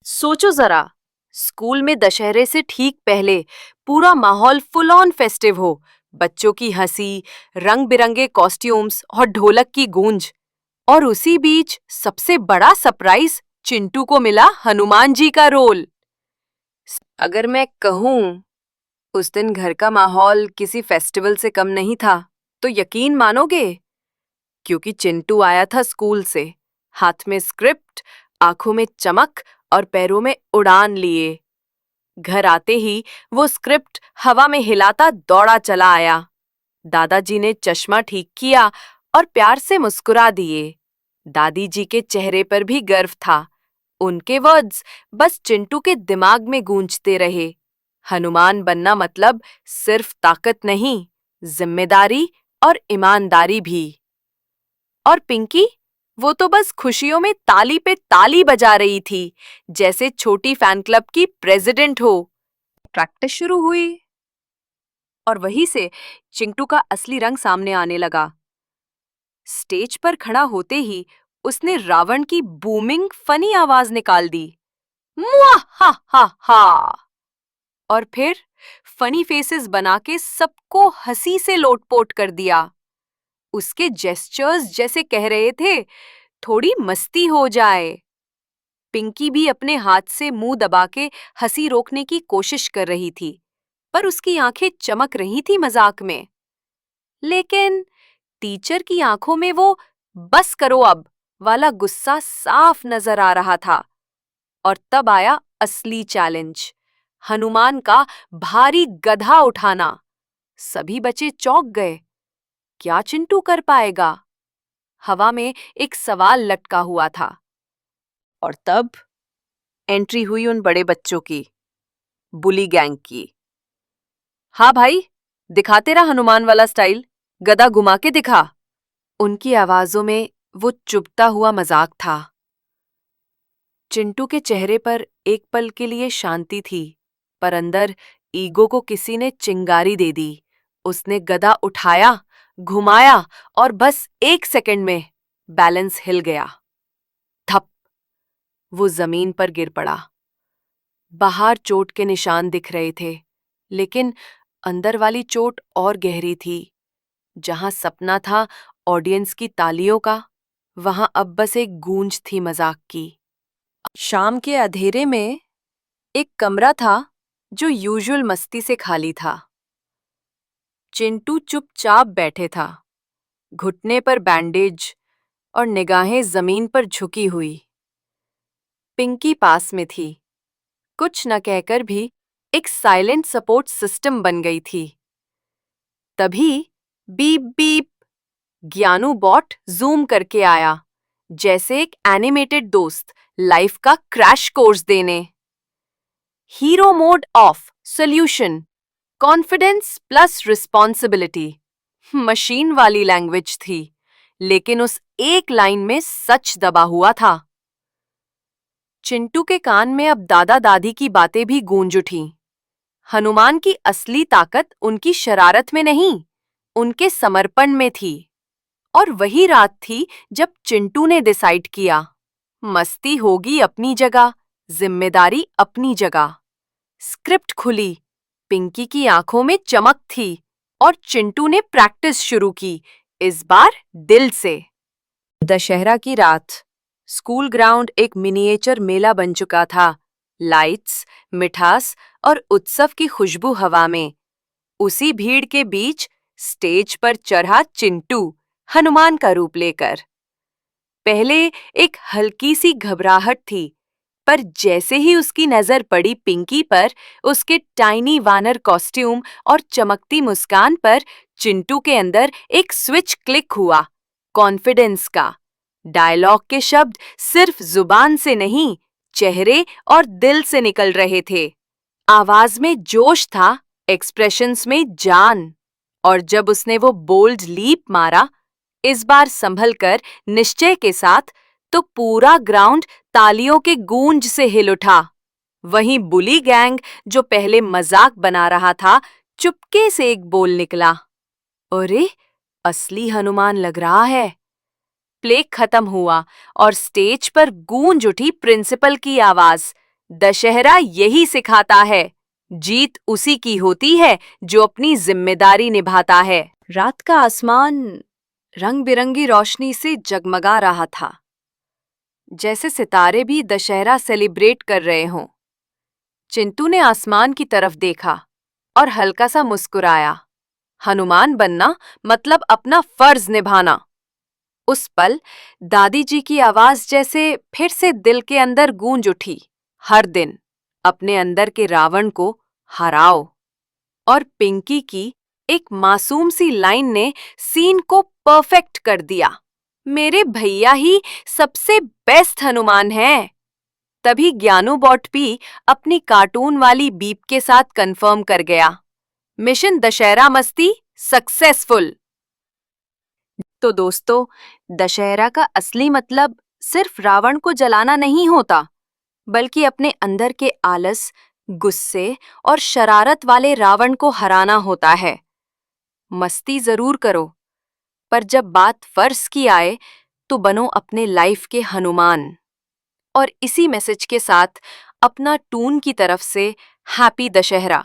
सोचो जरा, स्कूल में दशहरे से ठीक पहले पूरा माहौल फुल ऑन फेस्टिव हो। बच्चों की हंसी, रंग बिरंगे कॉस्ट्यूम्स और ढोलक की गूंज। और उसी बीच सबसे बड़ा सरप्राइज, चिंटू को मिला हनुमान जी का रोल। अगर मैं कहूँ उस दिन घर का माहौल किसी फेस्टिवल से कम नहीं था, तो यकीन मानोगे? क्योंकि चिंटू आया था स्कूल से, हाथ में स्क्रिप्ट, आंखों में चमक और पैरों में उड़ान लिए। घर आते ही वो स्क्रिप्ट हवा में हिलाता दौड़ा चला आया। दादाजी ने चश्मा ठीक किया और प्यार से मुस्कुरा दिए। दादी जी के चेहरे पर भी गर्व था। उनके वर्ड्स बस चिंटू के दिमाग में गूंजते रहे। हनुमान बनना मतलब सिर्फ ताकत नहीं, जिम्मेदारी और ईमानदारी भी। और पिंकी, वो तो बस खुशियों में ताली पे ताली बजा रही थी, जैसे छोटी फैन क्लब की प्रेसिडेंट हो। प्रैक्टिस शुरू हुई और वहीं से चिंटू का असली रंग सामने आने लगा। स्टेज पर खड़ा होते ही उसने रावण की बूमिंग फनी आवाज निकाल दी, मुआ हा हा हा। और फिर फनी फेसेस बना के सबको हंसी से लोटपोट कर दिया। उसके जेस्चर्स जैसे कह रहे थे, थोड़ी मस्ती हो जाए। पिंकी भी अपने हाथ से मुंह दबा के हंसी रोकने की कोशिश कर रही थी, पर उसकी आंखें चमक रही थी मजाक में। लेकिन टीचर की आंखों में वो "बस करो अब" वाला गुस्सा साफ नजर आ रहा था। और तब आया असली चैलेंज, हनुमान का भारी गधा उठाना। सभी बच्चे चौंक गए। क्या चिंटू कर पाएगा? हवा में एक सवाल लटका हुआ था। और तब एंट्री हुई उन बड़े बच्चों की, बुली गैंग की। हाँ भाई, दिखा तेरा हनुमान वाला स्टाइल, गदा घुमा के दिखा। उनकी आवाजों में वो चुभता हुआ मजाक था। चिंटू के चेहरे पर एक पल के लिए शांति थी, पर अंदर ईगो को किसी ने चिंगारी दे दी। उसने गदा उठाया, घुमाया और बस 1 सेकंड में बैलेंस हिल गया। थप, वो जमीन पर गिर पड़ा। बाहर चोट के निशान दिख रहे थे, लेकिन अंदर वाली चोट और गहरी थी। जहां सपना था ऑडियंस की तालियों का, वहां अब बस एक गूंज थी मजाक की। शाम के अंधेरे में एक कमरा था जो यूजुअल मस्ती से खाली था। चिंटू चुपचाप बैठे था, घुटने पर बैंडेज और निगाहें जमीन पर झुकी हुई। पिंकी पास में थी, कुछ न कहकर भी एक साइलेंट सपोर्ट सिस्टम बन गई थी। तभी बीप बीप, ज्ञानू बॉट जूम करके आया, जैसे एक एनिमेटेड दोस्त लाइफ का क्रैश कोर्स देने। Hero mode of, solution, confidence plus responsibility. Machine वाली लैंग्वेज थी, लेकिन उस एक लाइन में सच दबा हुआ था। चिंटू के कान में अब दादा दादी की बातें भी गूंज उठीं। हनुमान की असली ताकत उनकी शरारत में नहीं, उनके समर्पण में थी। और वही रात थी जब चिंटू ने डिसाइड किया, मस्ती होगी अपनी जगह, जिम्मेदारी अपनी जगह। स्क्रिप्ट खुली, पिंकी की आंखों में चमक थी और चिंटू ने प्रैक्टिस शुरू की, इस बार दिल से। दशहरा की रात, स्कूल ग्राउंड एक मिनिएचर मेला बन चुका था। लाइट्स, मिठास और उत्सव की खुशबू हवा में। उसी भीड़ के बीच स्टेज पर चढ़ा चिंटू, हनुमान का रूप लेकर। पहले एक हल्की सी घबराहट थी, पर जैसे ही उसकी नजर पड़ी पिंकी पर, उसके टाइनी वानर कॉस्ट्यूम और चमकती मुस्कान पर, चिंटू के अंदर एक स्विच क्लिक हुआ, कॉन्फिडेंस का। डायलॉग के शब्द सिर्फ जुबान से नहीं, चेहरे और दिल से निकल रहे थे। आवाज में जोश था, एक्सप्रेशंस में जान। और जब उसने वो बोल्ड लीप मारा, इस बार संभल कर, निश्चय के साथ, तो पूरा ग्राउंड तालियों के गूंज से हिल उठा। वहीं बुली गैंग, जो पहले मजाक बना रहा था, चुपके से एक बोल निकला, अरे, असली हनुमान लग रहा है। प्ले खत्म हुआ और स्टेज पर गूंज उठी प्रिंसिपल की आवाज, दशहरा यही सिखाता है, जीत उसी की होती है जो अपनी जिम्मेदारी निभाता है। रात का आसमान रंग बिरंगी रोशनी से जगमगा रहा था, जैसे सितारे भी दशहरा सेलिब्रेट कर रहे हों। चिंटू ने आसमान की तरफ देखा और हल्का सा मुस्कुराया। हनुमान बनना मतलब अपना फर्ज निभाना। उस पल दादी जी की आवाज जैसे फिर से दिल के अंदर गूंज उठी। हर दिन अपने अंदर के रावण को हराओ। और पिंकी की एक मासूम सी लाइन ने सीन को परफेक्ट कर दिया। मेरे भैया ही सबसे बेस्ट हनुमान हैं। तभी ज्ञानू बॉट भी अपनी कार्टून वाली बीप के साथ कंफर्म कर गया, मिशन दशहरा मस्ती सक्सेसफुल। तो दोस्तों, दशहरा का असली मतलब सिर्फ रावण को जलाना नहीं होता, बल्कि अपने अंदर के आलस, गुस्से और शरारत वाले रावण को हराना होता है। मस्ती जरूर करो, पर जब बात फर्ज की आए तो बनो अपने लाइफ के हनुमान। और इसी मैसेज के साथ अपना टून की तरफ से हैप्पी दशहरा।